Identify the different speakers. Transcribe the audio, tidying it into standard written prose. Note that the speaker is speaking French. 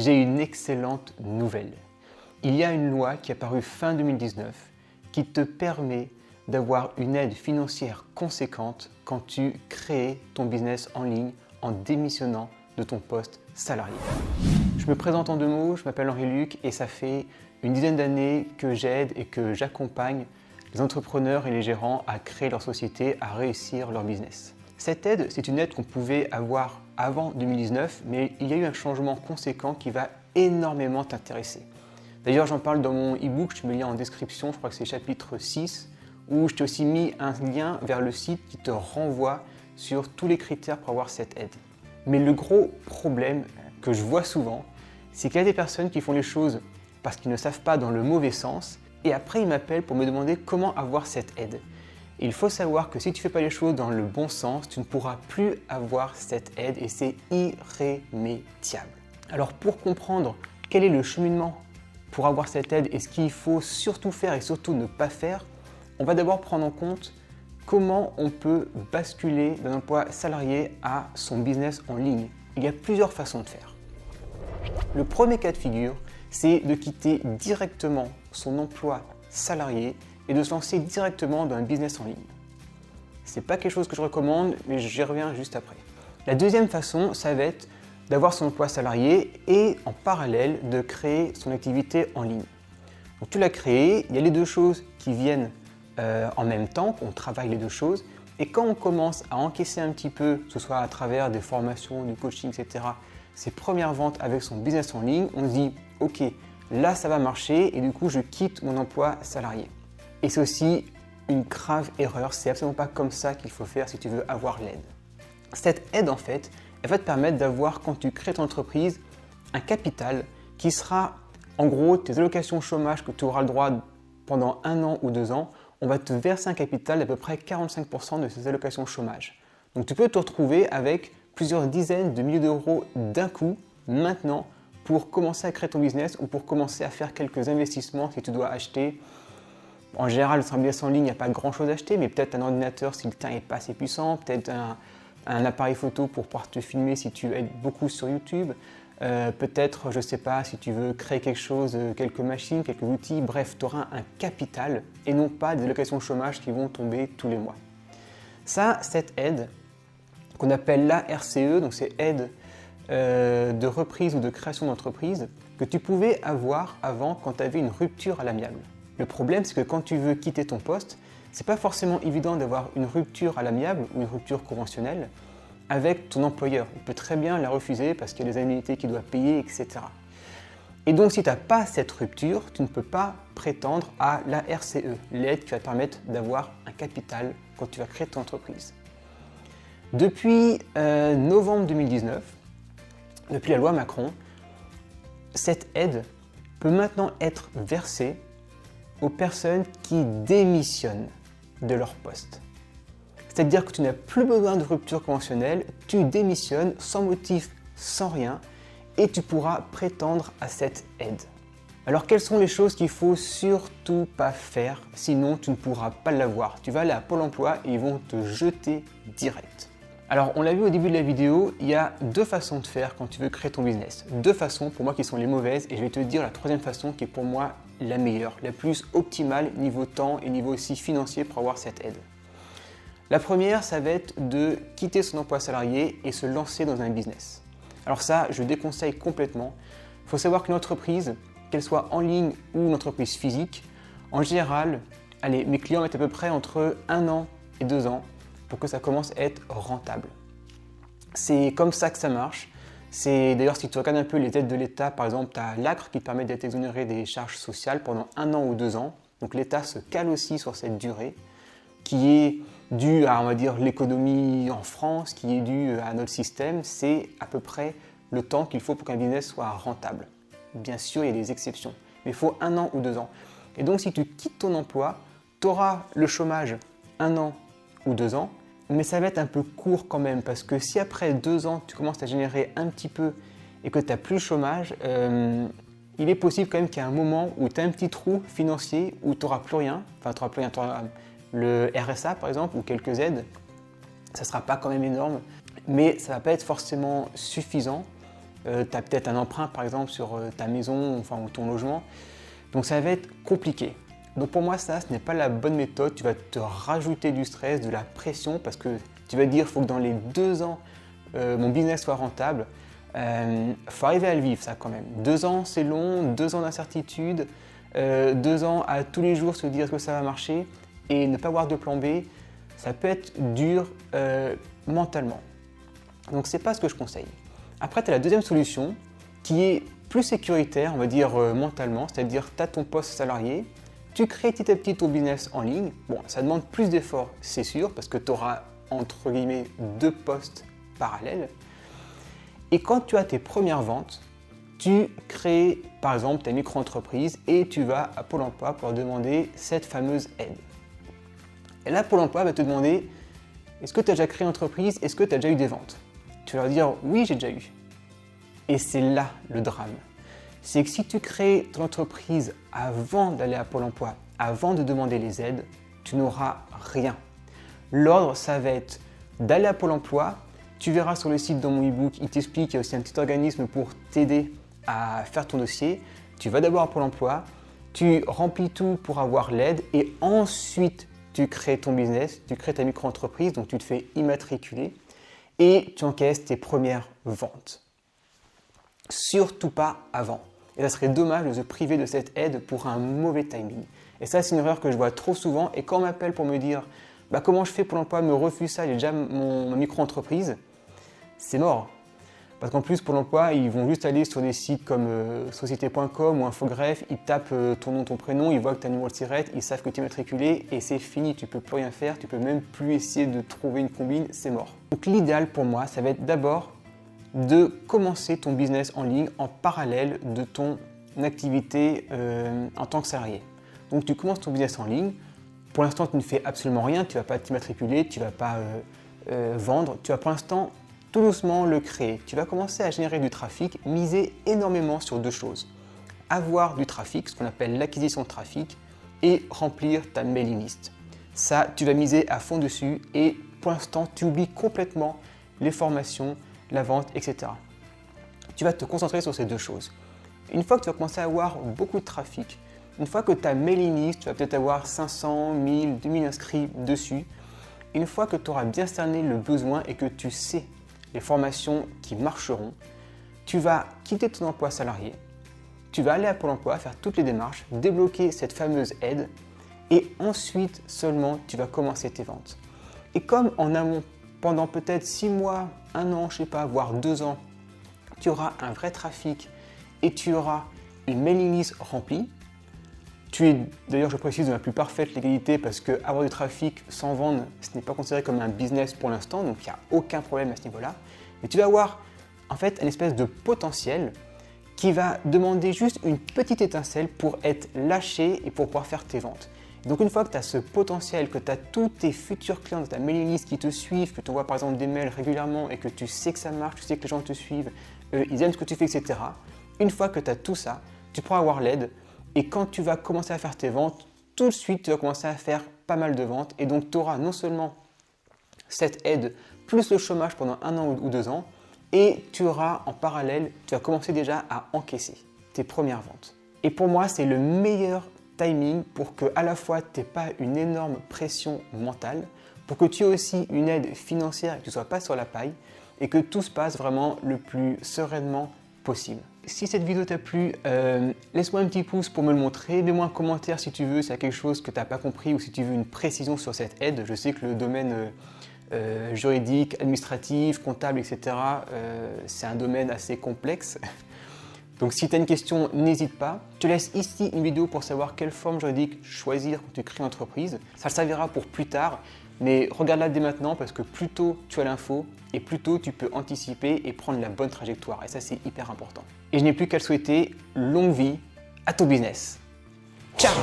Speaker 1: J'ai une excellente nouvelle. Il y a une loi qui est apparue fin 2019 qui te permet d'avoir une aide financière conséquente quand tu crées ton business en ligne en démissionnant de ton poste salarié. Je me présente en 2 mots, je m'appelle Henri-Luc et ça fait une dizaine d'années que j'aide et que j'accompagne les entrepreneurs et les gérants à créer leur société, à réussir leur business. Cette aide, c'est une aide qu'on pouvait avoir avant 2019, mais il y a eu un changement conséquent qui va énormément t'intéresser. D'ailleurs, j'en parle dans mon e-book, je te mets le lien en description, je crois que c'est chapitre 6, où je t'ai aussi mis un lien vers le site qui te renvoie sur tous les critères pour avoir cette aide. Mais le gros problème que je vois souvent, c'est qu'il y a des personnes qui font les choses parce qu'ils ne savent pas dans le mauvais sens, et après ils m'appellent pour me demander comment avoir cette aide. Et il faut savoir que si tu ne fais pas les choses dans le bon sens, tu ne pourras plus avoir cette aide et c'est irrémédiable. Alors pour comprendre quel est le cheminement pour avoir cette aide et ce qu'il faut surtout faire et surtout ne pas faire, on va d'abord prendre en compte comment on peut basculer d'un emploi salarié à son business en ligne. Il y a plusieurs façons de faire. Le premier cas de figure, c'est de quitter directement son emploi salarié et de se lancer directement dans un business en ligne. C'est pas quelque chose que je recommande, mais j'y reviens juste après. La deuxième façon, ça va être d'avoir son emploi salarié et en parallèle de créer son activité en ligne. Donc tu l'as créé, il y a les deux choses qui viennent en même temps, on travaille les deux choses, et quand on commence à encaisser un petit peu, que ce soit à travers des formations, du coaching, etc., ses premières ventes avec son business en ligne, on se dit « Ok, là ça va marcher et du coup je quitte mon emploi salarié ». Et c'est aussi une grave erreur, c'est absolument pas comme ça qu'il faut faire si tu veux avoir l'aide. Cette aide en fait, elle va te permettre d'avoir quand tu crées ton entreprise un capital qui sera en gros tes allocations chômage que tu auras le droit pendant 1 an ou 2 ans, on va te verser un capital d'à peu près 45% de ces allocations chômage. Donc tu peux te retrouver avec plusieurs dizaines de milliers d'euros d'un coup maintenant pour commencer à créer ton business ou pour commencer à faire quelques investissements si tu dois acheter. En général, sur un business en ligne, il n'y a pas grand chose à acheter, mais peut-être un ordinateur si le tien n'est pas assez puissant, peut-être un appareil photo pour pouvoir te filmer si tu aides beaucoup sur YouTube, peut-être, je ne sais pas, si tu veux créer quelque chose, quelques machines, quelques outils, bref, tu auras un capital et non pas des allocations chômage qui vont tomber tous les mois. Ça, cette aide, qu'on appelle l'ARCE, donc c'est aide de reprise ou de création d'entreprise, que tu pouvais avoir avant quand tu avais une rupture à l'amiable. Le problème, c'est que quand tu veux quitter ton poste, c'est pas forcément évident d'avoir une rupture à l'amiable ou une rupture conventionnelle avec ton employeur. Il peut très bien la refuser parce qu'il y a des indemnités qu'il doit payer, etc. Et donc, si tu n'as pas cette rupture, tu ne peux pas prétendre à la RCE, l'aide qui va te permettre d'avoir un capital quand tu vas créer ton entreprise. Depuis novembre 2019, depuis la loi Macron, cette aide peut maintenant être versée aux personnes qui démissionnent de leur poste. C'est-à-dire que tu n'as plus besoin de rupture conventionnelle, tu démissionnes sans motif, sans rien, et tu pourras prétendre à cette aide. Alors quelles sont les choses qu'il ne faut surtout pas faire, sinon tu ne pourras pas l'avoir. Tu vas aller à Pôle emploi et ils vont te jeter direct. Alors on l'a vu au début de la vidéo, il y a 2 façons de faire quand tu veux créer ton business. 2 façons pour moi qui sont les mauvaises et je vais te dire la 3e façon qui est pour moi la meilleure, la plus optimale niveau temps et niveau aussi financier pour avoir cette aide. La première, ça va être de quitter son emploi salarié et se lancer dans un business. Alors ça, je déconseille complètement. Il faut savoir qu'une entreprise, qu'elle soit en ligne ou une entreprise physique, en général, allez, mes clients mettent à peu près entre 1 an et 2 ans pour que ça commence à être rentable. C'est comme ça que ça marche. C'est d'ailleurs si tu regardes un peu les aides de l'État, par exemple, tu as l'ACRE qui te permet d'être exonéré des charges sociales pendant 1 an ou 2 ans. Donc l'État se cale aussi sur cette durée qui est due à, on va dire, l'économie en France, qui est due à notre système. C'est à peu près le temps qu'il faut pour qu'un business soit rentable. Bien sûr, il y a des exceptions, mais il faut 1 an ou 2 ans. Et donc si tu quittes ton emploi, tu auras le chômage 1 an ou 2 ans, mais ça va être un peu court quand même parce que si après 2 ans tu commences à générer un petit peu et que tu n'as plus le chômage, il est possible quand même qu'il y ait un moment où tu as un petit trou financier où tu n'auras plus rien, enfin tu n'auras plus rien, tu auras le RSA par exemple ou quelques aides, ça ne sera pas quand même énorme, mais ça ne va pas être forcément suffisant tu as peut-être un emprunt par exemple sur ta maison ou ton logement. Donc ça va être compliqué. Donc pour moi ce n'est pas la bonne méthode, tu vas te rajouter du stress, de la pression parce que tu vas te dire il faut que dans les 2 ans mon business soit rentable. Faut arriver à le vivre ça quand même. 2 ans c'est long, 2 ans d'incertitude, 2 ans à tous les jours se dire que ça va marcher et ne pas avoir de plan B, ça peut être dur mentalement. Donc c'est pas ce que je conseille. Après tu as la deuxième solution qui est plus sécuritaire, on va dire mentalement, c'est-à-dire tu as ton poste salarié, tu crées petit à petit ton business en ligne. Bon, ça demande plus d'efforts, c'est sûr, parce que tu auras entre guillemets 2 postes parallèles. Et quand tu as tes premières ventes, tu crées par exemple ta micro-entreprise et tu vas à Pôle emploi pour leur demander cette fameuse aide. Et là, Pôle emploi va te demander est-ce que tu as déjà créé une entreprise, est-ce que tu as déjà eu des ventes? Tu vas leur dire oui, j'ai déjà eu. Et c'est là le drame. C'est que si tu crées ton entreprise avant d'aller à Pôle emploi, avant de demander les aides, tu n'auras rien. L'ordre, ça va être d'aller à Pôle emploi. Tu verras sur le site dans mon e-book, il t'explique qu'il y a aussi un petit organisme pour t'aider à faire ton dossier. Tu vas d'abord à Pôle emploi, tu remplis tout pour avoir l'aide et ensuite tu crées ton business, tu crées ta micro-entreprise, donc tu te fais immatriculer et tu encaisses tes premières ventes. Surtout pas avant. Et ça serait dommage de se priver de cette aide pour un mauvais timing. Et ça, c'est une erreur que je vois trop souvent. Et quand on m'appelle pour me dire comment je fais pour l'emploi, me refuse ça, j'ai déjà ma micro-entreprise, c'est mort. Parce qu'en plus, pour l'emploi, ils vont juste aller sur des sites comme société.com ou Infogreffe, ils tapent ton nom, ton prénom, ils voient que tu as un numéro de SIRET, ils savent que tu es matriculé et c'est fini, tu ne peux plus rien faire, tu ne peux même plus essayer de trouver une combine, c'est mort. Donc l'idéal pour moi, ça va être d'abord de commencer ton business en ligne en parallèle de ton activité en tant que salarié. Donc tu commences ton business en ligne, pour l'instant tu ne fais absolument rien, tu ne vas pas t'immatriculer, tu ne vas pas vendre, tu vas pour l'instant tout doucement le créer. Tu vas commencer à générer du trafic, miser énormément sur 2 choses. Avoir du trafic, ce qu'on appelle l'acquisition de trafic, et remplir ta mailing list. Ça, tu vas miser à fond dessus et pour l'instant tu oublies complètement les formations, la vente, etc. Tu vas te concentrer sur ces 2 choses. Une fois que tu vas commencer à avoir beaucoup de trafic, une fois que ta mailing list, tu vas peut-être avoir 500, 1000, 2000 inscrits dessus, une fois que tu auras bien cerné le besoin et que tu sais les formations qui marcheront, tu vas quitter ton emploi salarié, tu vas aller à Pôle emploi, faire toutes les démarches, débloquer cette fameuse aide et ensuite seulement tu vas commencer tes ventes. Et comme en amont, pendant peut-être 6 mois, 1 an, je sais pas, voire 2 ans, tu auras un vrai trafic et tu auras une mailing list remplie. Tu es, d'ailleurs je précise, dans la plus parfaite légalité parce que avoir du trafic sans vendre, ce n'est pas considéré comme un business pour l'instant, donc il n'y a aucun problème à ce niveau-là. Mais tu vas avoir en fait une espèce de potentiel qui va demander juste une petite étincelle pour être lâché et pour pouvoir faire tes ventes. Donc une fois que tu as ce potentiel, que tu as tous tes futurs clients de ta mailing list qui te suivent, que tu envoies par exemple des mails régulièrement et que tu sais que ça marche, tu sais que les gens te suivent, ils aiment ce que tu fais, etc. Une fois que tu as tout ça, tu pourras avoir l'aide et quand tu vas commencer à faire tes ventes, tout de suite tu vas commencer à faire pas mal de ventes et donc tu auras non seulement cette aide plus le chômage pendant 1 an ou 2 ans et tu auras en parallèle, tu vas commencer déjà à encaisser tes premières ventes. Et pour moi, c'est le meilleur timing pour que à la fois tu n'aies pas une énorme pression mentale, pour que tu aies aussi une aide financière et que tu ne sois pas sur la paille et que tout se passe vraiment le plus sereinement possible. Si cette vidéo t'a plu, laisse-moi un petit pouce pour me le montrer, mets-moi un commentaire si tu veux, s'il y a quelque chose que tu n'as pas compris ou si tu veux une précision sur cette aide. Je sais que le domaine juridique, administratif, comptable, etc., c'est un domaine assez complexe. Donc si tu as une question, n'hésite pas. Je te laisse ici une vidéo pour savoir quelle forme juridique choisir quand tu crées une entreprise. Ça te servira pour plus tard, mais regarde-la dès maintenant parce que plus tôt tu as l'info et plus tôt tu peux anticiper et prendre la bonne trajectoire. Et ça, c'est hyper important. Et je n'ai plus qu'à le souhaiter, longue vie à ton business. Ciao!